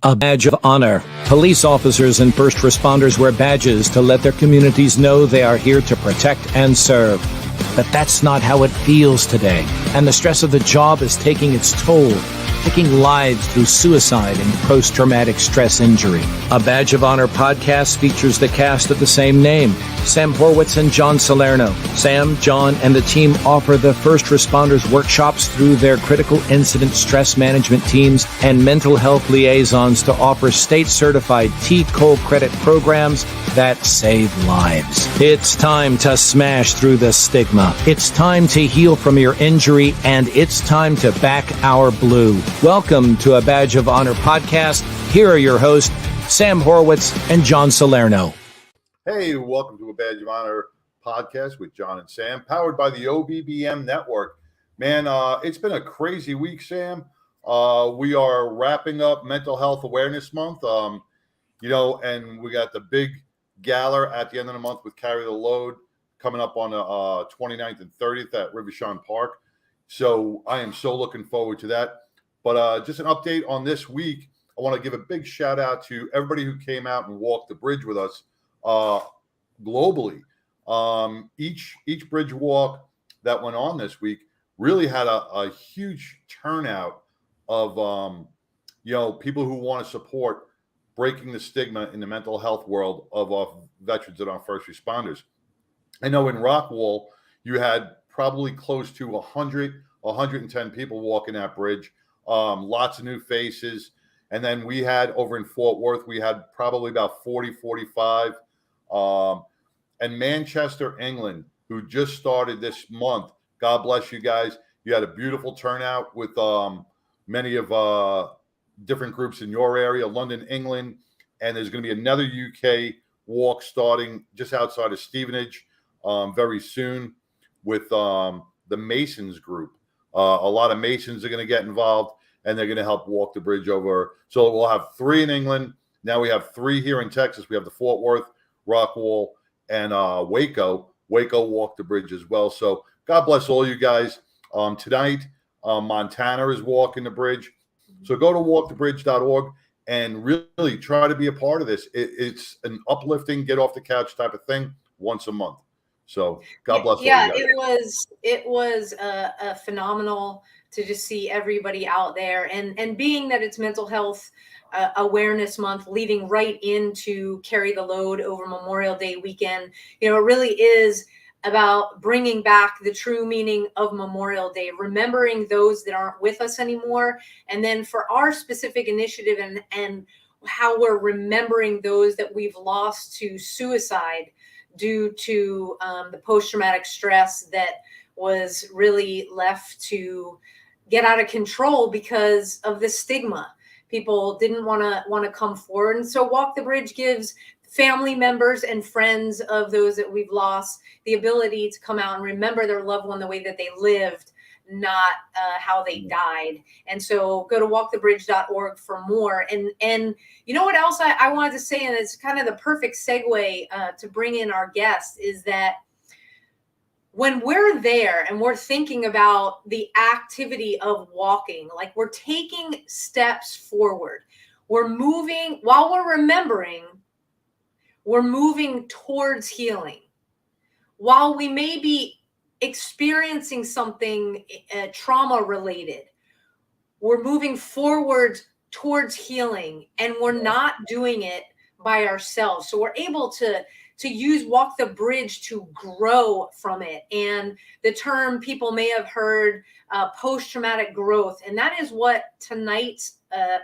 A badge of honor. Police officers and first responders wear badges to let their communities know they are here to protect and serve. But that's not how it feels today, and the stress of the job is taking its toll, taking lives through suicide and post-traumatic stress injury. A Badge of Honor podcast features the cast of the same name, Sam Horwitz and John Salerno. Sam, John, and the team offer the first responders workshops through their critical incident stress management teams and mental health liaisons to offer state-certified T-COLE credit programs that save lives. It's time to smash through the stigma. It's time to heal from your injury, and it's time to back our blue. Welcome to A Badge of Honor podcast. Here are your hosts, Sam Horwitz and John Salerno. Hey, welcome to A Badge of Honor podcast with John and Sam, powered by the OBBM network. Man, it's been a crazy week, Sam. We are wrapping up Mental Health Awareness Month, and we got the big gala at the end of the month with Carry the Load coming up on the 29th and 30th at Rivershon Park. So I am so looking forward to that. But just an update on this week, I want to give a big shout out to everybody who came out and walked the bridge with us globally. Each bridge walk that went on this week really had a huge turnout of people who want to support breaking the stigma in the mental health world of our veterans and our first responders. I know in Rockwall, you had probably close to 110 people walking that bridge, lots of new faces. And then we had over in Fort Worth, we had probably about 40, 45. And Manchester, England, who just started this month, God bless you guys. You had a beautiful turnout with many of different groups in your area, London, England. And there's going to be another UK walk starting just outside of Stevenage very soon with the Masons group. A lot of Masons are going to get involved, and they're going to help walk the bridge over. So we'll have 3 in England. Now we have 3 here in Texas. We have the Fort Worth, Rockwall, and Waco. Waco walked the bridge as well. So God bless all you guys. Tonight, Montana is walking the bridge. So go to walkthebridge.org and really try to be a part of this. It's an uplifting, get off the couch type of thing once a month. So God bless. Yeah, it was a phenomenal to just see everybody out there, and being that it's Mental Health Awareness Month, leading right into Carry the Load over Memorial Day weekend. It really is about bringing back the true meaning of Memorial Day, remembering those that aren't with us anymore, and then for our specific initiative and how we're remembering those that we've lost to suicide due to the post-traumatic stress that was really left to get out of control because of the stigma. People didn't want to come forward. And so Walk the Bridge gives family members and friends of those that we've lost the ability to come out and remember their loved one the way that they lived, not how they died. And so go to walkthebridge.org for more. And you know what else I wanted to say, and it's kind of the perfect segue to bring in our guest, is that when we're there and we're thinking about the activity of walking, like we're taking steps forward, we're moving while we're remembering, we're moving towards healing. While we may be experiencing something trauma related, we're moving forward towards healing, and we're not doing it by ourselves. So we're able to use Walk the Bridge to grow from it. And the term people may have heard, post-traumatic growth. And that is what tonight's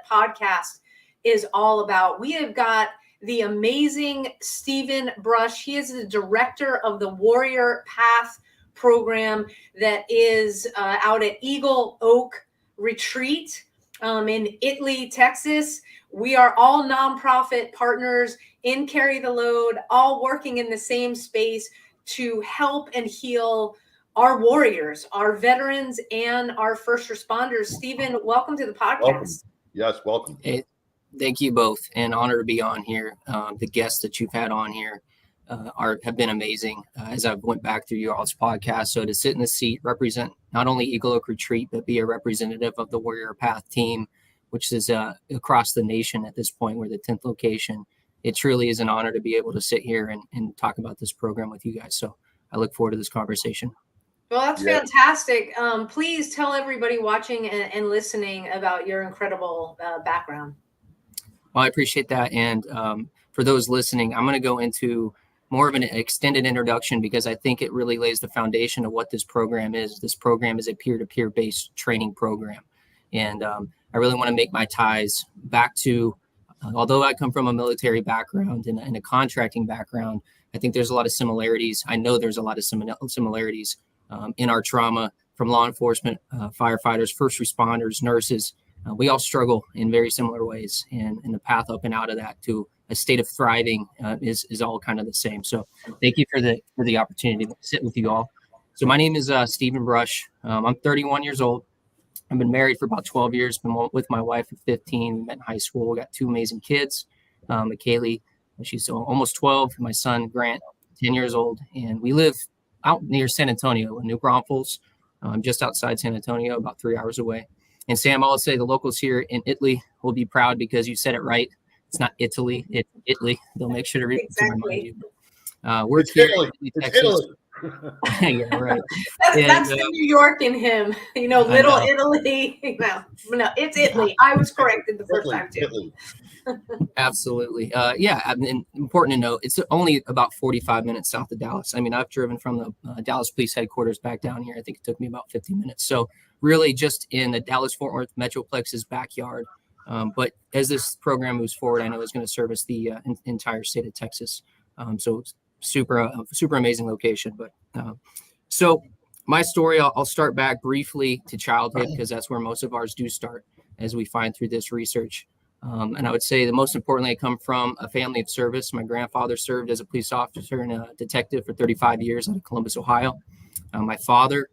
podcast is all about. We have got the amazing Stephen Brush. He is the director of the Warrior PATHH program that is out at Eagle Oak Retreat in Italy, Texas. We are all nonprofit partners in Carry the Load, all working in the same space to help and heal our warriors, our veterans, and our first responders. Stephen, welcome to the podcast. Welcome. Yes, welcome. Hey, thank you both. An honor to be on here. The guests that you've had on here have been amazing as I went back through your all's podcast. So to sit in the seat, represent not only Eagle Oak Retreat, but be a representative of the Warrior PATHH team which is across the nation at this point. We're the 10th location. It truly is an honor to be able to sit here and talk about this program with you guys. So I look forward to this conversation. Well, that's fantastic. Please tell everybody watching and listening about your incredible background. Well, I appreciate that. And for those listening, I'm going to go into more of an extended introduction because I think it really lays the foundation of what this program is. This program is a peer-to-peer based training program. And I really want to make my ties back to, although I come from a military background and a contracting background, I think there's a lot of similarities. I know there's a lot of similarities in our trauma from law enforcement, firefighters, first responders, nurses. We all struggle in very similar ways, and the path up and out of that to a state of thriving is all kind of the same. So thank you for the opportunity to sit with you all. So my name is Stephen Brush. I'm 31 years old. I've been married for about 12 years, been with my wife for 15. We met in high school. We got two amazing kids. McKaylee, she's almost 12. My son, Grant, 10 years old. And we live out near San Antonio in New Braunfels, just outside San Antonio, about 3 hours away. And Sam, I'll say the locals here in Italy will be proud because you said it right. It's not Italy, it's Italy. They'll make sure to remind you. We're It's here Italy. in It's Texas. Italy. Yeah, right. That's the New York in him, little Italy. No, it's Italy. I was corrected the first time too. Italy. Absolutely. And important to note, it's only about 45 minutes south of Dallas. I mean, I've driven from the Dallas Police Headquarters back down here. I think it took me about 15 minutes. So really just in the Dallas-Fort Worth Metroplex's backyard. But as this program moves forward, I know it's going to service the entire state of Texas. So it's super amazing location. But so my story, I'll start back briefly to childhood because that's where most of ours do start as we find through this research. And I would say that most importantly, I come from a family of service. My grandfather served as a police officer and a detective for 35 years out of Columbus, Ohio. My father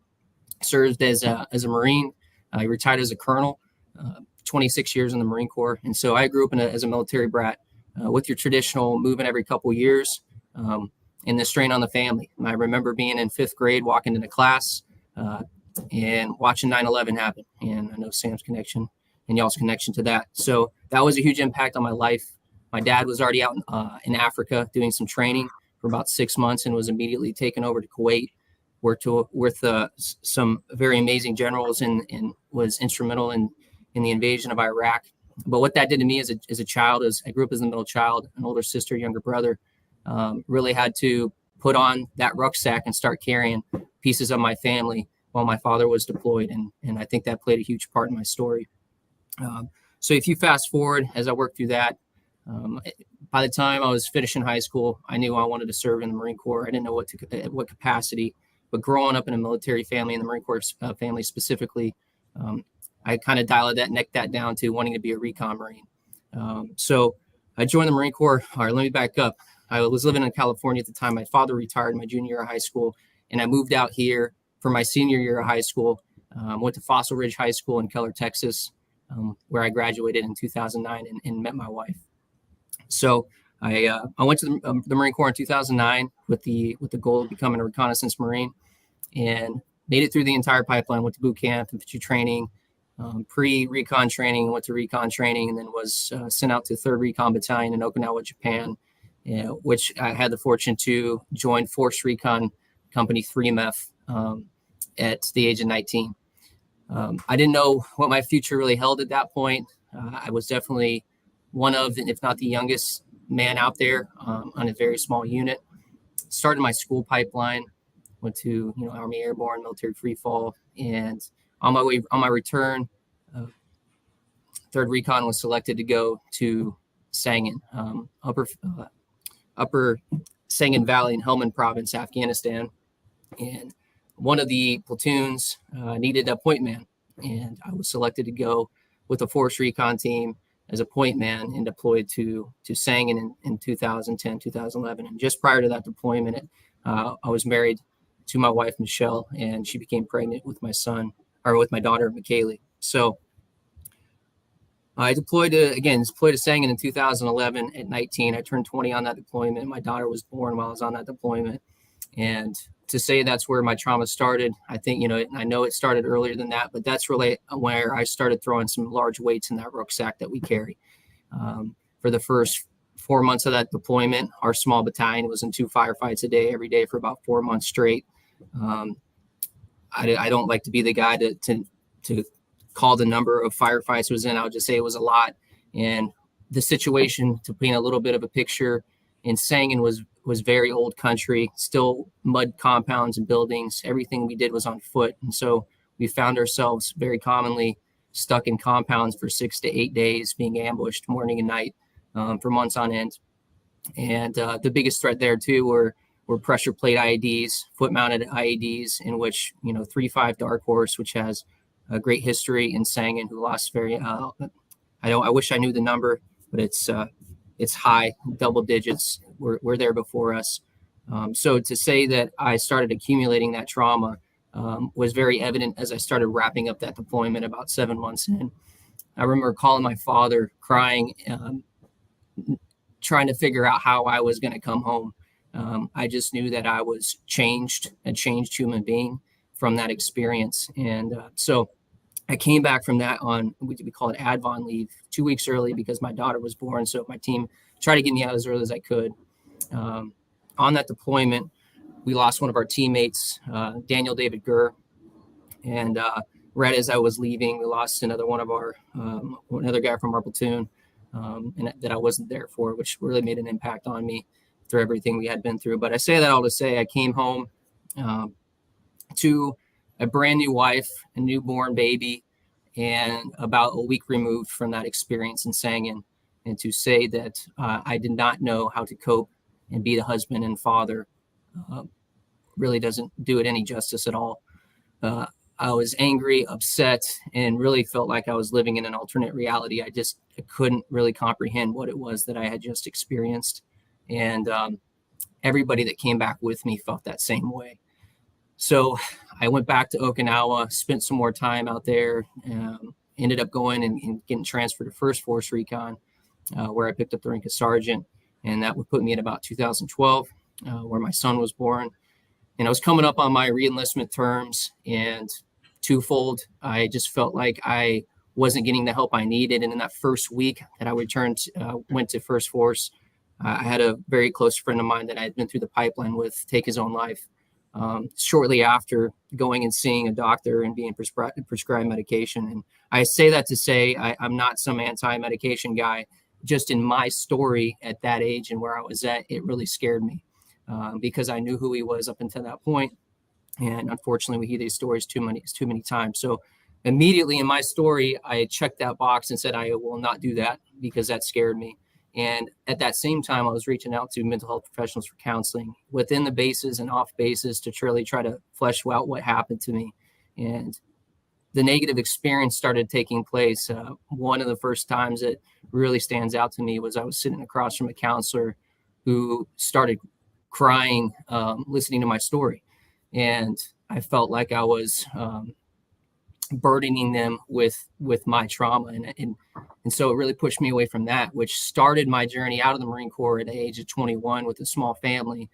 served as a Marine. He retired as a colonel, 26 years in the Marine Corps. And so I grew up as a military brat with your traditional moving every couple of years and the strain on the family. I remember being in 5th grade, walking into class and watching 9/11 happen. And I know Sam's connection and y'all's connection to that. So that was a huge impact on my life. My dad was already out in Africa doing some training for about 6 months and was immediately taken over to Kuwait, worked with some very amazing generals and was instrumental in the invasion of Iraq. But what that did to me as a child is I grew up as the middle child, an older sister, younger brother, really had to put on that rucksack and start carrying pieces of my family while my father was deployed. And I think that played a huge part in my story. So if you fast forward as I worked through that, by the time I was finishing high school, I knew I wanted to serve in the Marine Corps. I didn't know what capacity, but growing up in a military family, in the Marine Corps family specifically, I kind of necked that down to wanting to be a recon Marine. So I joined the Marine Corps. All right, let me back up. I was living in California at the time. My father retired my junior year of high school, and I moved out here for my senior year of high school. Went to Fossil Ridge High School in Keller, Texas, where I graduated in 2009 and met my wife. So I went to the Marine Corps in 2009 with the goal of becoming a reconnaissance Marine, and made it through the entire pipeline. Went to boot camp, infantry training, pre-recon training, went to recon training, and then was sent out to 3rd Recon Battalion in Okinawa, Japan, which I had the fortune to join Force Recon Company 3MEF at the age of 19. I didn't know what my future really held at that point. I was definitely one of, if not the youngest man out there on a very small unit. Started my school pipeline, went to Army Airborne, military free fall, and on my return, 3rd Recon was selected to go to Sangin, upper Sangin Valley in Helmand Province, Afghanistan. And one of the platoons needed a point man, and I was selected to go with the Force Recon team as a point man and deployed to Sangin in 2010, 2011. And just prior to that deployment, I was married to my wife, Michelle, and she became pregnant with my daughter, McKaylee. So I deployed to Sangin in 2011 at 19. I turned 20 on that deployment. My daughter was born while I was on that deployment. And to say that's where my trauma started, I think, I know it started earlier than that, but that's really where I started throwing some large weights in that rucksack that we carry. For the first 4 months of that deployment, our small battalion was in 2 firefights a day, every day for about 4 months straight. I don't like to be the guy to call the number of firefights it was in. I would just say it was a lot. And the situation, to paint a little bit of a picture, in Sangen was very old country, still mud compounds and buildings. Everything we did was on foot. And so we found ourselves very commonly stuck in compounds for 6 to 8 days, being ambushed morning and night for months on end. And the biggest threat there too were pressure plate IEDs, foot mounted IEDs, in which, 3-5 Dark Horse, which has a great history in Sangen, who lost I wish I knew the number, but it's high double digits. Were there before us. So to say that I started accumulating that trauma was very evident as I started wrapping up that deployment about 7 months in. I remember calling my father, crying, trying to figure out how I was going to come home. I just knew that I was a changed human being from that experience. And so I came back from that on, we call it Advon leave, 2 weeks early because my daughter was born. So my team tried to get me out as early as I could. On that deployment, we lost one of our teammates, Daniel David Gurr. And right as I was leaving, we lost another guy from our platoon and that I wasn't there for, which really made an impact on me through everything we had been through. But I say that all to say I came home to a brand new wife, a newborn baby, and about a week removed from that experience in Sangen. And to say that I did not know how to cope and be the husband and father really doesn't do it any justice at all. I was angry, upset, and really felt like I was living in an alternate reality. I couldn't really comprehend what it was that I had just experienced. And everybody that came back with me felt that same way. So I went back to Okinawa, spent some more time out there, ended up going and getting transferred to First Force Recon, where I picked up the rank of sergeant. And that would put me in about 2012, where my son was born. And I was coming up on my reenlistment terms, and twofold, I just felt like I wasn't getting the help I needed. And in that first week that I went to First Force, I had a very close friend of mine that I had been through the pipeline with take his own life. Shortly after going and seeing a doctor and being prescribed medication. And I say that to say I'm not some anti-medication guy. Just in my story at that age and where I was at, it really scared me because I knew who he was up until that point. And unfortunately, we hear these stories too many times. So immediately in my story, I checked that box and said, I will not do that because that scared me. And at that same time, I was reaching out to mental health professionals for counseling within the bases and off bases to truly try to flesh out what happened to me. And the negative experience started taking place. One of the first times that really stands out to me was I was sitting across from a counselor who started crying, listening to my story. And I felt like I was burdening them with my trauma. And so it really pushed me away from that, which started my journey out of the Marine Corps at the age of 21 with a small family,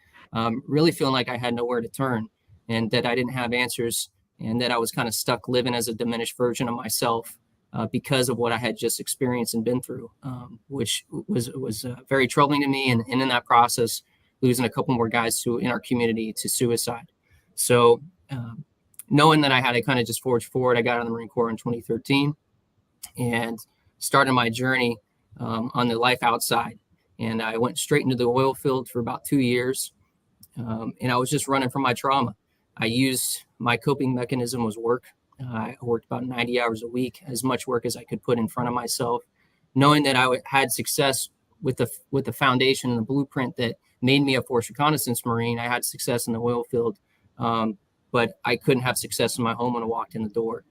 really feeling like I had nowhere to turn and that I didn't have answers and that I was kind of stuck living as a diminished version of myself because of what I had just experienced and been through, which was very troubling to me. And in that process, losing a couple more guys in our community to suicide. So knowing that I had to kind of just forge forward, I got out of the Marine Corps in 2013 and started my journey on the life outside. And I went straight into the oil field for about 2 years. And I was just running from my trauma. I used my coping mechanism was work. I worked about 90 hours a week, as much work as I could put in front of myself, knowing that I had success with the foundation and the blueprint that made me a Force Reconnaissance Marine. I had success in the oil field, but I couldn't have success in my home when I walked in the door.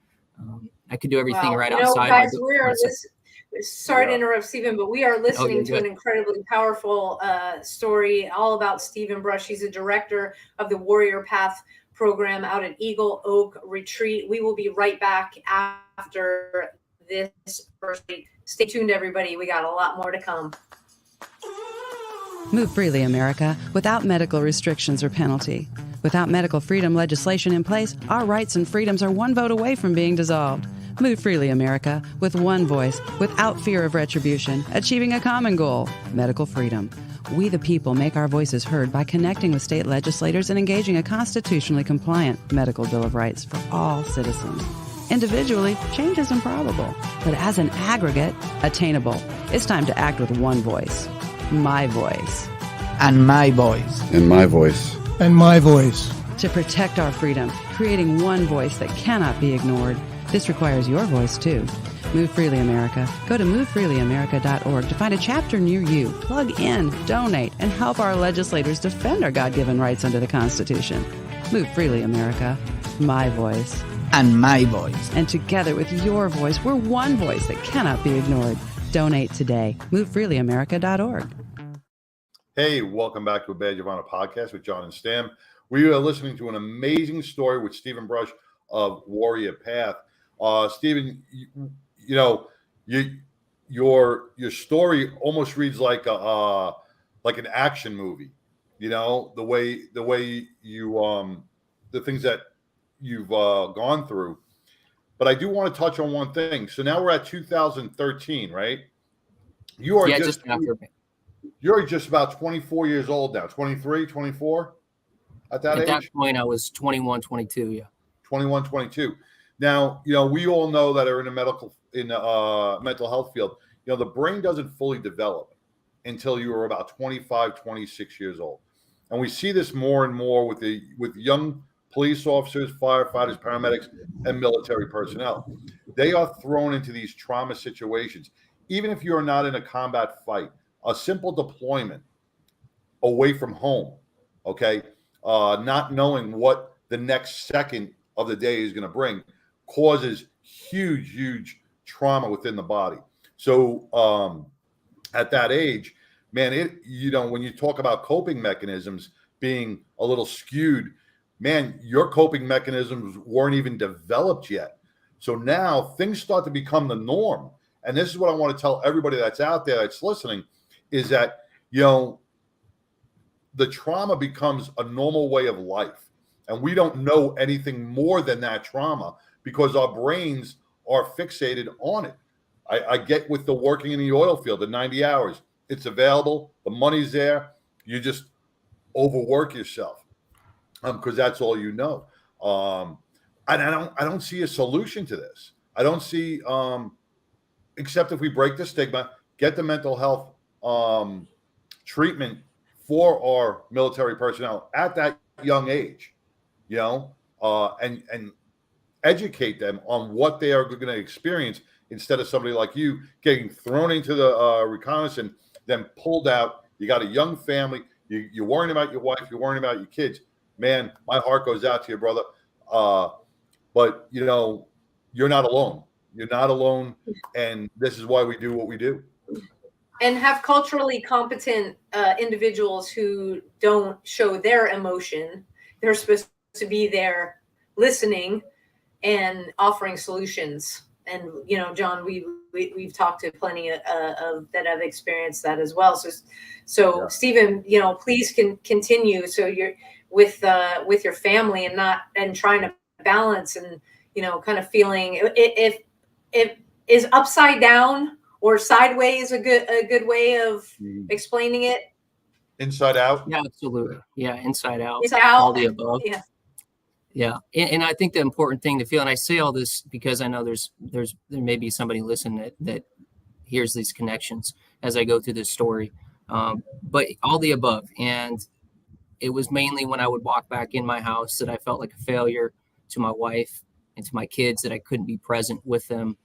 I could do everything right outside. Guys, sorry to interrupt, Stephen, but we are listening to an incredibly powerful story all about Stephen Brush. He's a director of the Warrior Path program out at Eagle Oak Retreat. We will be right back after this first. Stay tuned, everybody. We got a lot more to come. Move freely, America, without medical restrictions or penalty. Without medical freedom legislation in place, our rights and freedoms are one vote away from being dissolved. Move freely, America, with one voice, without fear of retribution, achieving a common goal, medical freedom. We the people make our voices heard by connecting with state legislators and engaging a constitutionally compliant medical Bill of Rights for all citizens. Individually, change is improbable, but as an aggregate, attainable. It's time to act with one voice. My voice. And my voice. And my voice. And my voice. To protect our freedom, creating one voice that cannot be ignored. This requires your voice, too. Move Freely America. Go to movefreelyamerica.org to find a chapter near you. Plug in, donate, and help our legislators defend our God-given rights under the Constitution. Move Freely America. My voice. And my voice. And together with your voice, we're one voice that cannot be ignored. Donate today. MoveFreelyAmerica.org. Hey, welcome back to a Badge of Honor podcast with John and Stam. We are listening to an amazing story with Stephen Brush of Warrior Path. Stephen, your story almost reads like an action movie. You know, the way you the things that you've gone through. But I do want to touch on one thing. So now we're at 2013, right? You are just after me. You're just about 24 years old now, 23, 24 at that age? At that point, I was 21, 22, yeah. 21, 22. Now, we all know that are in the mental health field, the brain doesn't fully develop until you are about 25, 26 years old. And we see this more and more with young police officers, firefighters, paramedics, and military personnel. They are thrown into these trauma situations. Even if you're not in a combat fight, a simple deployment away from home, okay, not knowing what the next second of the day is going to bring causes huge trauma within the body. So at that age, man, when you talk about coping mechanisms being a little skewed, man, your coping mechanisms weren't even developed yet. So now things start to become the norm. And this is what I want to tell everybody that's out there that's listening is that, the trauma becomes a normal way of life. And we don't know anything more than that trauma because our brains are fixated on it. I get with the working in the oil field, the 90 hours. It's available. The money's there. You just overwork yourself because that's all you know. And I don't see a solution to this. I don't see, except if we break the stigma, get the mental health treatment for our military personnel at that young age, and educate them on what they are going to experience instead of somebody like you getting thrown into the reconnaissance, then pulled out. You got a young family. You're worrying about your wife. You're worrying about your kids. Man, my heart goes out to you, brother. But, you're not alone. You're not alone. And this is why we do what we do. And have culturally competent individuals who don't show their emotion. They're supposed to be there listening and offering solutions. And, John, we've talked to plenty of that have experienced that as well. So yeah. Stephen, please continue. So you're with your family and trying to balance and, kind of feeling if is upside down or sideways a good way of explaining it. Inside out. Yeah, absolutely. Yeah. Inside out. Inside out. All the above. Yeah. Yeah. And I think the important thing to feel, and I say all this because I know there may be somebody listening that hears these connections as I go through this story. But all the above. And it was mainly when I would walk back in my house that I felt like a failure to my wife and to my kids, that I couldn't be present with them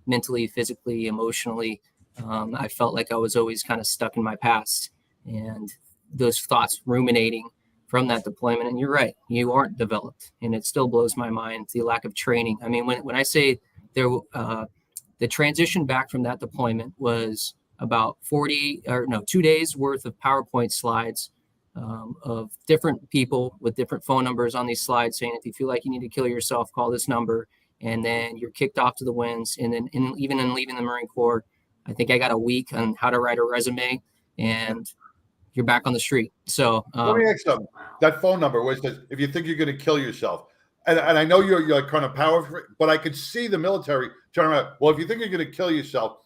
mentally, physically, emotionally. I felt like I was always kind of stuck in my past, and those thoughts ruminating from that deployment. And you're right, you aren't developed, and it still blows my mind, the lack of training. I mean, when I say the transition back from that deployment was about 2 days worth of PowerPoint slides of different people with different phone numbers on these slides saying, if you feel like you need to kill yourself, call this number. And then you're kicked off to the winds. And then even in leaving the Marine Corps, I think I got a week on how to write a resume. And you're back on the street. So let me ask something. That phone number where it says, if you think you're going to kill yourself, and I know you're like kind of powerful, but I could see the military turning around. Well, if you think you're going to kill yourself,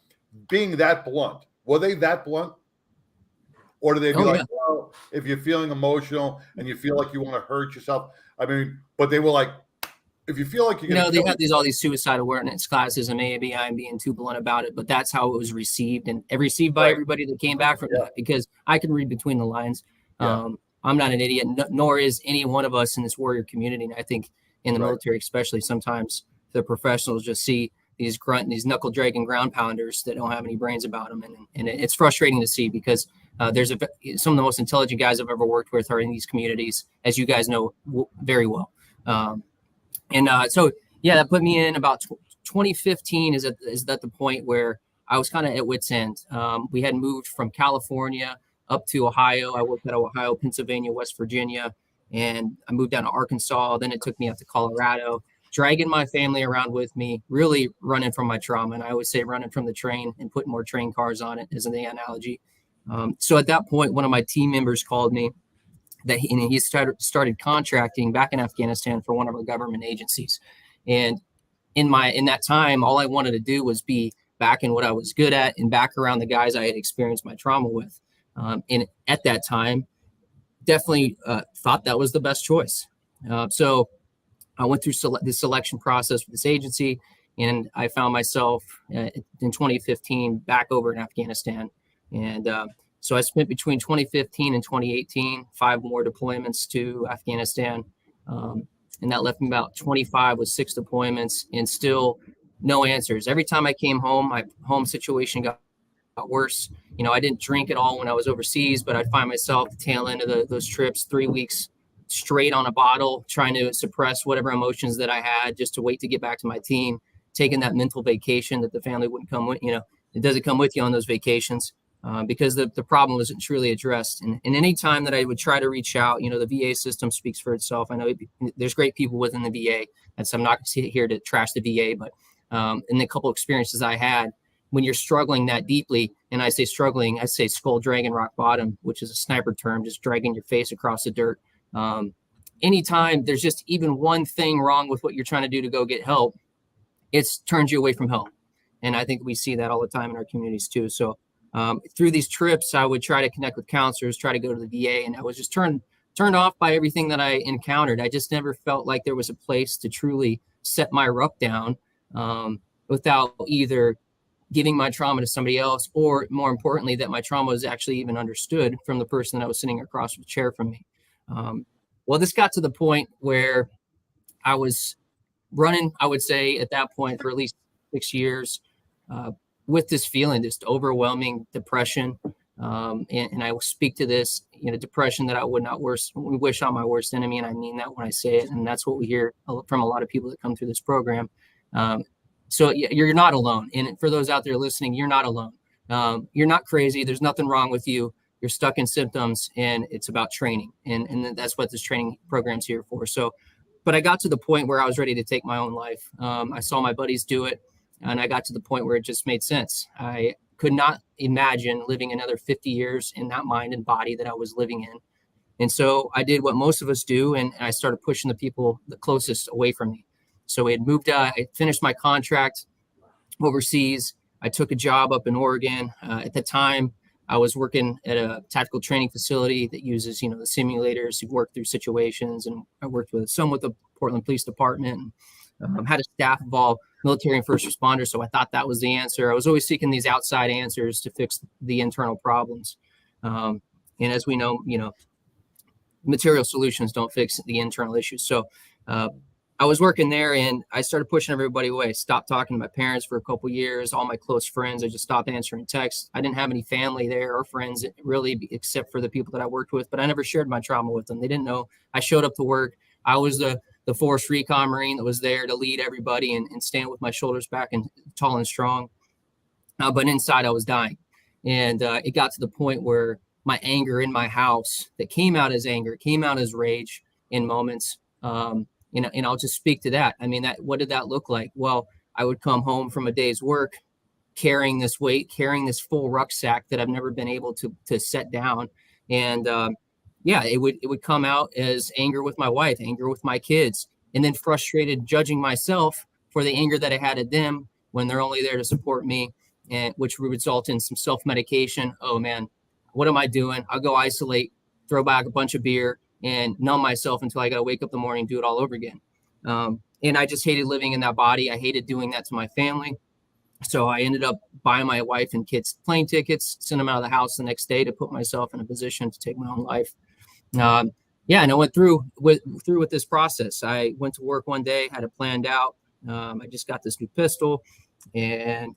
being that blunt, were they that blunt? Or do they be like, well, if you're feeling emotional and you feel like you want to hurt yourself? I mean, but they were like, if you feel like you're going to they have all these suicide awareness classes, and maybe I'm being too blunt about it, but that's how it was received, and received by everybody that came back from that, because I can read between the lines. I'm not an idiot, nor is any one of us in this warrior community. And I think in the military, especially, sometimes the professionals just see these knuckle dragging ground pounders that don't have any brains about them. And it's frustrating to see, because there's some of the most intelligent guys I've ever worked with are in these communities, as you guys know very well. So that put me in about 2015 is at the point where I was kind of at wit's end. We had moved from California up to Ohio. I worked at Ohio, Pennsylvania, West Virginia, and I moved down to Arkansas. Then it took me up to Colorado, dragging my family around with me, really running from my trauma. And I always say running from the train and putting more train cars on it, isn't the analogy. So at that point, one of my team members called me that he started contracting back in Afghanistan for one of our government agencies. And in that time, all I wanted to do was be back in what I was good at and back around the guys I had experienced my trauma with. And at that time, definitely thought that was the best choice. So I went through the selection process with this agency, and I found myself in 2015 back over in Afghanistan. And so I spent between 2015 and 2018, 5 more deployments to Afghanistan. And that left me about 25 with 6 deployments and still no answers. Every time I came home, my home situation got worse. I didn't drink at all when I was overseas, but I'd find myself at the tail end of those trips, 3 weeks straight on a bottle, trying to suppress whatever emotions that I had just to wait to get back to my team, taking that mental vacation that the family wouldn't come with. It doesn't come with you on those vacations. Because the problem wasn't truly addressed. And any time that I would try to reach out, the VA system speaks for itself. I know there's great people within the VA, and so I'm not here to trash the VA, but in the couple experiences I had, when you're struggling that deeply, and I say struggling, I say skull dragging rock bottom, which is a sniper term, just dragging your face across the dirt. Anytime there's just even one thing wrong with what you're trying to do to go get help, it turns you away from help. And I think we see that all the time in our communities too. So through these trips, I would try to connect with counselors, try to go to the VA, and I was just turned off by everything that I encountered. I just never felt like there was a place to truly set my ruck down without either giving my trauma to somebody else, or more importantly, that my trauma was actually even understood from the person that was sitting across the chair from me. Well, this got to the point where I was running, I would say at that point, for at least 6 years, with this feeling, this overwhelming depression. And I will speak to this, depression that I would not wish on my worst enemy. And I mean that when I say it. And that's what we hear from a lot of people that come through this program. So you're not alone. And for those out there listening, you're not alone. You're not crazy. There's nothing wrong with you. You're stuck in symptoms, and it's about training. And that's what this training program's here for. So, but I got to the point where I was ready to take my own life. I saw my buddies do it. And I got to the point where it just made sense. I could not imagine living another 50 years in that mind and body that I was living in. And so I did what most of us do, and I started pushing the people the closest away from me. So we had moved, I finished my contract overseas. I took a job up in Oregon. At the time, I was working at a tactical training facility that uses, the simulators to work through situations. And I worked with the Portland Police Department, and had a staff of all military and first responders. So I thought that was the answer. I was always seeking these outside answers to fix the internal problems. And as we know, material solutions don't fix the internal issues. So I was working there, and I started pushing everybody away. Stopped talking to my parents for a couple years. All my close friends, I just stopped answering texts. I didn't have any family there or friends really, except for the people that I worked with, but I never shared my trauma with them. They didn't know. I showed up to work. I was the Force Recon Marine that was there to lead everybody and stand with my shoulders back and tall and strong. But inside I was dying. And it got to the point where my anger in my house that came out as anger, came out as rage in moments. And I'll just speak to that. I mean, what did that look like? Well, I would come home from a day's work, carrying this weight, carrying this full rucksack that I've never been able to set down. And yeah, it would come out as anger with my wife, anger with my kids, and then frustrated judging myself for the anger that I had at them when they're only there to support me, and which would result in some self-medication. Oh man, what am I doing? I'll go isolate, throw back a bunch of beer, and numb myself until I got to wake up in the morning and do it all over again. And I just hated living in that body. I hated doing that to my family. So I ended up buying my wife and kids plane tickets, sent them out of the house the next day to put myself in a position to take my own life. Yeah, and I went through with this process. I went to work one day, had it planned out. I just got this new pistol, and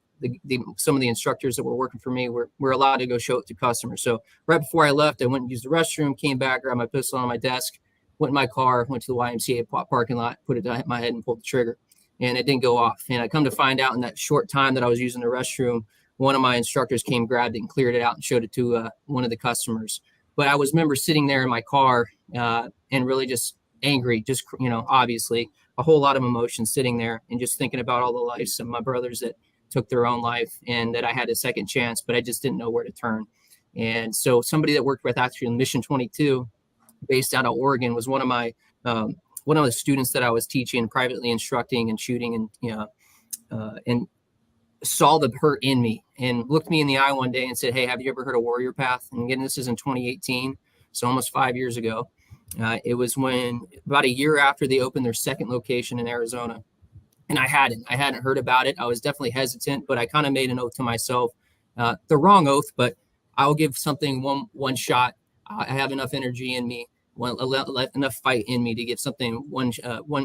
some of the instructors that were working for me were allowed to go show it to customers. So right before I left, I went and used the restroom, came back, grabbed my pistol on my desk, went in my car, went to the YMCA parking lot, put it at my head and pulled the trigger, and it didn't go off. And I come to find out in that short time that I was using the restroom, one of my instructors came, grabbed it and cleared it out and showed it to one of the customers. But I remember sitting there in my car and really just angry, just, obviously a whole lot of emotion sitting there and just thinking about all the lives of my brothers that took their own life and that I had a second chance, but I just didn't know where to turn. And so somebody that worked with actually in Mission 22, based out of Oregon, was one of the students that I was teaching, privately instructing and shooting, and saw the hurt in me and looked me in the eye one day and said, "Hey, have you ever heard of Warrior Path?" And again, this is in 2018, so almost 5 years ago. It was when about a year after they opened their second location in Arizona, and I hadn't heard about it. I was definitely hesitant, but I kind of made an oath to myself, the wrong oath, but I'll give something one shot. I have enough energy in me, enough fight in me to give something one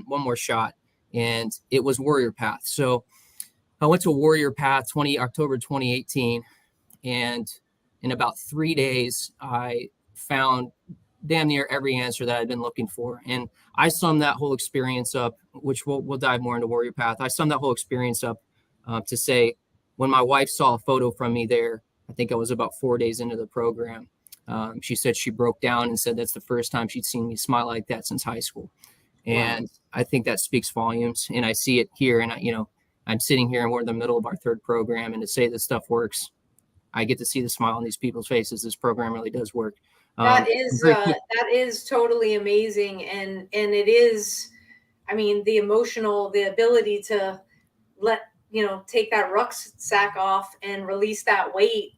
more shot, and it was Warrior Path. So I went to Warrior Path October 2018, and in about 3 days, I found damn near every answer that I'd been looking for. And I summed that whole experience up, which we'll dive more into Warrior Path. I summed that whole experience up to say, when my wife saw a photo from me there, I think I was about 4 days into the program. She said she broke down and said that's the first time she'd seen me smile like that since high school. And wow. I think that speaks volumes. And I see it here. And I'm sitting here and we're in the middle of our third program. And to say this stuff works, I get to see the smile on these people's faces. This program really does work. That is totally amazing. And it is, the ability to take that rucksack off and release that weight.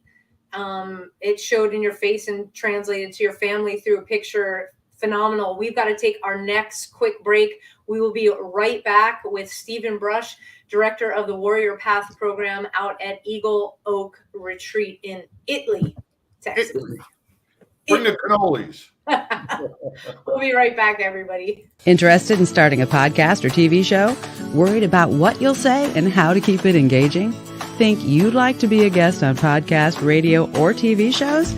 It showed in your face and translated to your family through a picture. Phenomenal. We've got to take our next quick break. We will be right back with Stephen Brush, director of the Warrior Path program out at Eagle Oak Retreat in Italy, Texas. Bring the cannolis. We'll be right back, everybody. Interested in starting a podcast or TV show? Worried about what you'll say and how to keep it engaging? Think you'd like to be a guest on podcast, radio, or TV shows?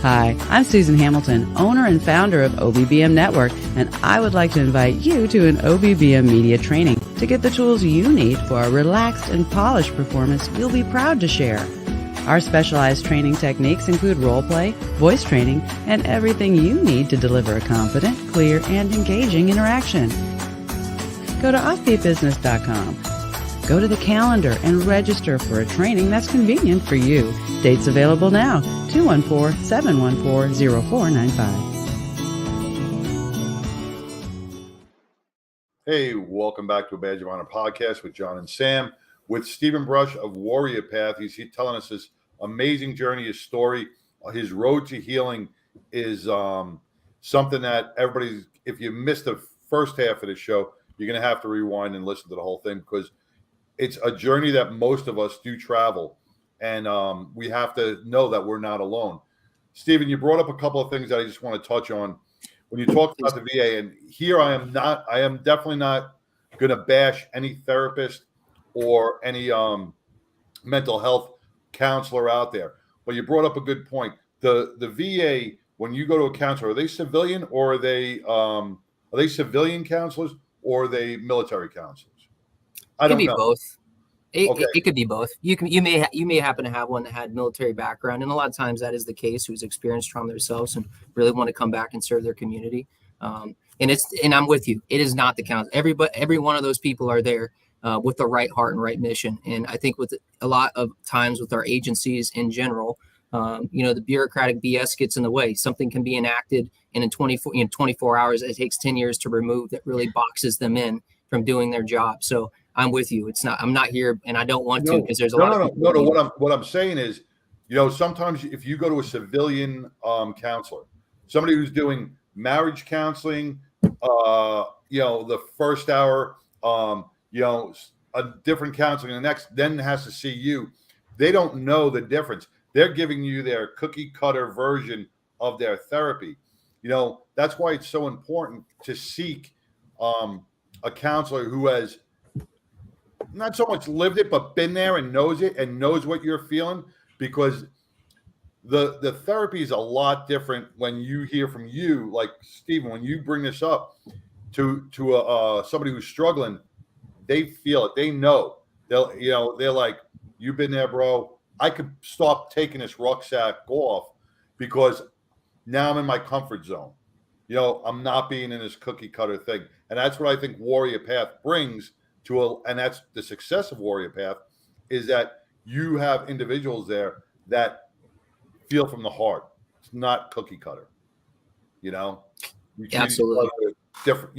Hi, I'm Susan Hamilton, owner and founder of OBBM Network, and I would like to invite you to an OBBM media training to get the tools you need for a relaxed and polished performance you'll be proud to share. Our specialized training techniques include role play, voice training, and everything you need to deliver a confident, clear, and engaging interaction. Go to offbeatbusiness.com. Go to the calendar and register for a training that's convenient for you. Dates available now, 214-714-0495. Hey, welcome back to a Badge of Honor podcast with John and Sam, with Stephen Brush of Warrior Path. He's telling us his amazing journey, his story, his road to healing is something that everybody's, if you missed the first half of the show, you're going to have to rewind and listen to the whole thing, because it's a journey that most of us do travel, and we have to know that we're not alone. Stephen, you brought up a couple of things that I just want to touch on. When you talked about the VA, and here I am definitely not going to bash any therapist or any mental health counselor out there, but you brought up a good point. The VA, when you go to a counselor, are they civilian, or are they civilian counselors, or are they military counselors? It could be both. It could be both. You may happen to have one that had military background, and a lot of times that is the case, who's experienced trauma themselves and really want to come back and serve their community. And I'm with you. It is not the counsel. Every one of those people are there with the right heart and right mission. And I think with a lot of times with our agencies in general, The bureaucratic BS gets in the way. Something can be enacted, and in 24 hours, it takes 10 years to remove, that really boxes them in from doing their job. So I'm with you. I'm not here, and I don't want to, because there's a lot of people. No. What I'm saying is, sometimes if you go to a civilian counselor, somebody who's doing marriage counseling, the first hour, a different counseling, the next, then has to see you. They don't know the difference. They're giving you their cookie cutter version of their therapy. That's why it's so important to seek a counselor who has not so much lived it, but been there and knows it and knows what you're feeling, because the therapy is a lot different when you hear from you, like Stephen, when you bring this up to somebody who's struggling. They feel it. They know. They're like, you've been there, bro. I could stop taking this rucksack off because now I'm in my comfort zone. I'm not being in this cookie cutter thing. And that's what I think Warrior Path brings and that's the success of Warrior Path, is that you have individuals there that feel from the heart. It's not cookie cutter. You Absolutely. Different,